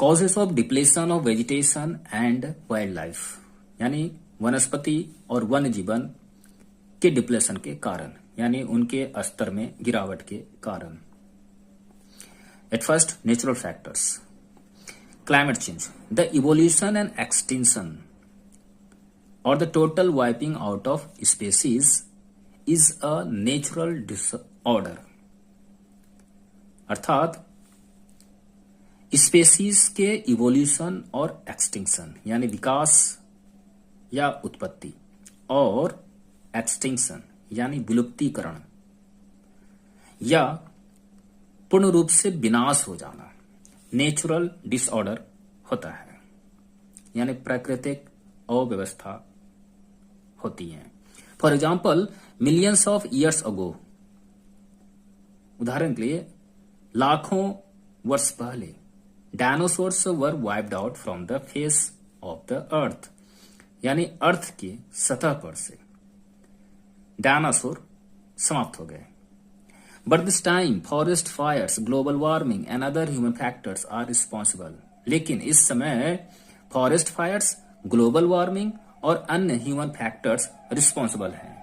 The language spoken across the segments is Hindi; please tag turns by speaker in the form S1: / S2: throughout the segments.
S1: Causes of depletion of vegetation and wild life, यानी वनस्पति और वन्य जीवन के डिप्लेशन के कारण, यानी उनके स्तर में गिरावट के कारण। At first, natural factors. Climate change, the evolution and extinction और the total wiping out of species is a natural disorder. अर्थात स्पेसीज के इवोल्यूशन और एक्सटिंक्शन, यानी विकास या उत्पत्ति, और एक्सटिंक्शन यानी विलुप्तीकरण या पूर्ण रूप से विनाश हो जाना, नेचुरल डिसऑर्डर होता है, यानी प्राकृतिक अव्यवस्था होती है। For example, millions of years ago, उदाहरण के लिए लाखों वर्ष पहले, dinosaurs were wiped out from the face of the earth, यानी अर्थ की सतह पर से डायनासोर समाप्त हो गए। But this time forest fires, global warming and other human factors are responsible. लेकिन इस समय फॉरेस्ट फायर्स, ग्लोबल वार्मिंग और अन्य ह्यूमन फैक्टर्स रिस्पॉन्सिबल हैं।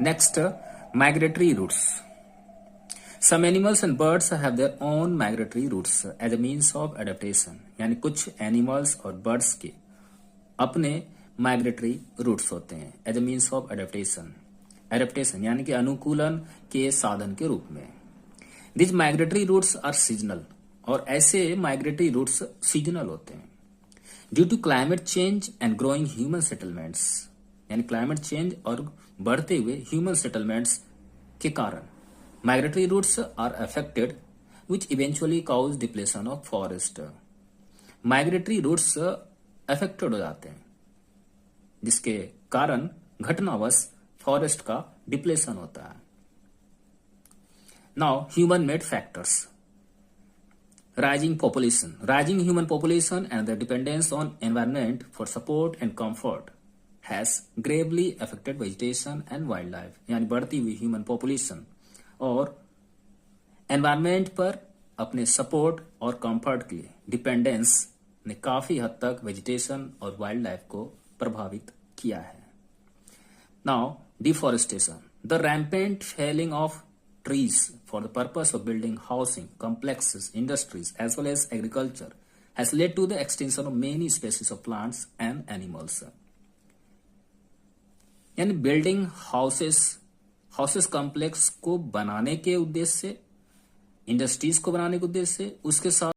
S1: Next, migratory routes. Some animals and birds have their own migratory routes as a means of adaptation, यानी कुछ एनिमल्स और बर्ड्स के अपने माइग्रेटरी रूट्स होते हैं as a means of adaptation. Adaptation यानी कि अनुकूलन के साधन के रूप में। This migratory routes are seasonal, और ऐसे माइग्रेटरी रूट्स सीजनल होते हैं। Due to climate change and growing human settlements, यानी क्लाइमेट चेंज और बढ़ते हुए ह्यूमन सेटलमेंट्स के कारण migratory routes are affected, which eventually cause depletion of forest. Migratory routes affected हो जाते हैं, जिसके कारण घटनावश फॉरेस्ट का डिप्लेशन होता है। Now, human made factors. Rising population. Rising human population and the dependence on environment for support and comfort has gravely affected vegetation and wildlife. यानी बढ़ती हुई ह्यूमन पॉपुलेशन और एनवायरमेंट पर अपने सपोर्ट और कंफर्ट के लिए डिपेंडेंस ने काफी हद तक वेजिटेशन और वाइल्ड लाइफ को प्रभावित किया है। Now, deforestation. The rampant felling of trees for the purpose of building housing, complexes, industries as well as agriculture has led to the extension of many species of plants and animals. यानी बिल्डिंग हाउसेस कॉम्प्लेक्स को बनाने के उद्देश्य से, इंडस्ट्रीज को बनाने के उद्देश्य से, उसके साथ